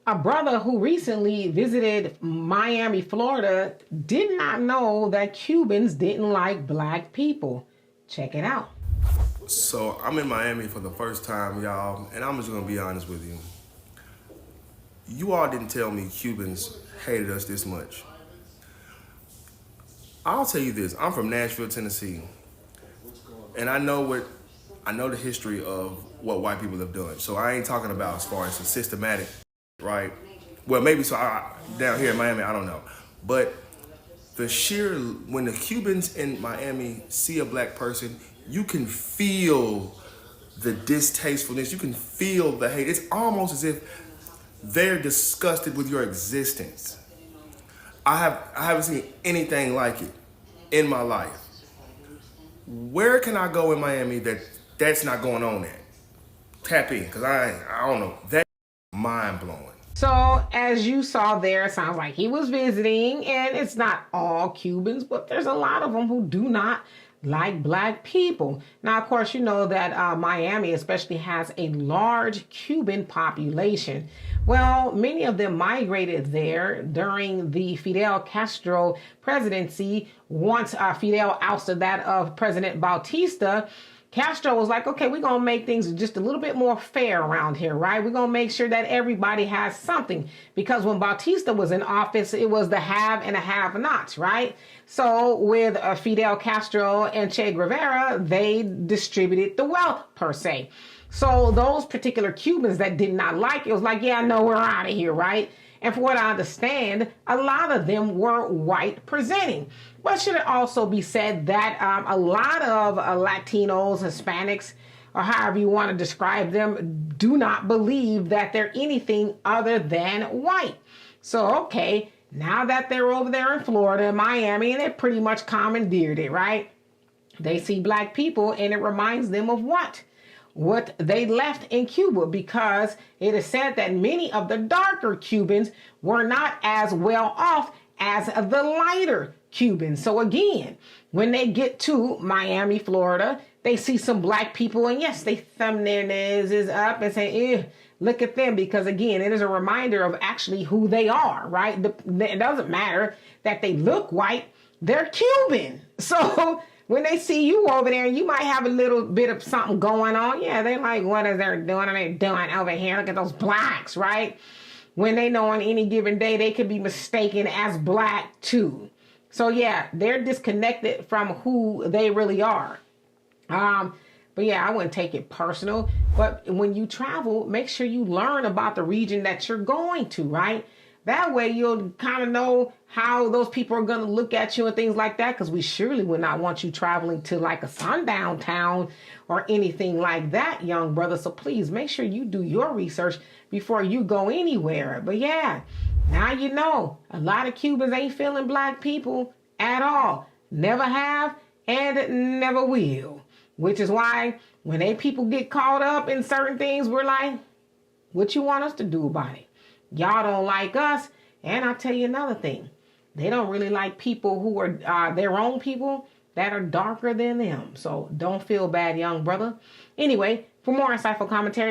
A brother who recently visited Miami, Florida, did not know that Cubans didn't like black people. Check it out. So I'm in Miami for the first time, y'all, and I'm just gonna be honest with you. You all didn't tell me Cubans hated us this much. I'll tell you this, I'm from Nashville, Tennessee, and I know the history of what white people have done. So I ain't talking about as far as the systematic, right? Well, maybe so. Down here in Miami, I don't know, but when the Cubans in Miami see a black person, you can feel the distastefulness. You can feel the hate. It's almost as if they're disgusted with your existence. I haven't seen anything like it in my life. Where can I go in Miami that's not going on at? Tap in, because I don't know. That's mind blowing. So, as you saw there, it sounds like he was visiting, and it's not all Cubans, but there's a lot of them who do not like black people. Now, of course, you know that Miami especially has a large Cuban population. Well, many of them migrated there during the Fidel Castro presidency. Once Fidel ousted that of President Bautista, Castro was like, okay, we're going to make things just a little bit more fair around here, right? We're going to make sure that everybody has something. Because when Bautista was in office, it was the have and the have-nots, right? So with Fidel Castro and Che Guevara, they distributed the wealth, per se. So those particular Cubans that did not like it was like, yeah, no, we're out of here, right? And for what I understand, a lot of them were white presenting. But should it also be said that a lot of Latinos, Hispanics, or however you want to describe them, do not believe that they're anything other than white. So, okay, now that they're over there in Florida, Miami, and they pretty much commandeered it, right? They see black people and it reminds them of what? What they left in Cuba, because it is said that many of the darker Cubans were not as well off as the lighter Cubans. So again, when they get to Miami, Florida, they see some black people and yes, they thumb their noses up and say, look at them, because again, it is a reminder of actually who they are, right? It doesn't matter that they look white, they're Cuban. So when they see you over there and you might have a little bit of something going on, yeah, they like, what is they doing? What are they doing over here? Look at those blacks, right? When they know on any given day, they could be mistaken as black too. So yeah, they're disconnected from who they really are. But yeah, I wouldn't take it personal. But when you travel, make sure you learn about the region that you're going to, right? That way you'll kind of know how those people are going to look at you and things like that, because we surely would not want you traveling to like a sundown town or anything like that, young brother. So please make sure you do your research before you go anywhere. But yeah, now you know a lot of Cubans ain't feeling black people at all. Never have and never will. Which is why when they people get caught up in certain things, we're like, what you want us to do about it? Y'all don't like us. And I'll tell you another thing. They don't really like people who are their own people that are darker than them. So don't feel bad, young brother. Anyway, for more insightful commentary,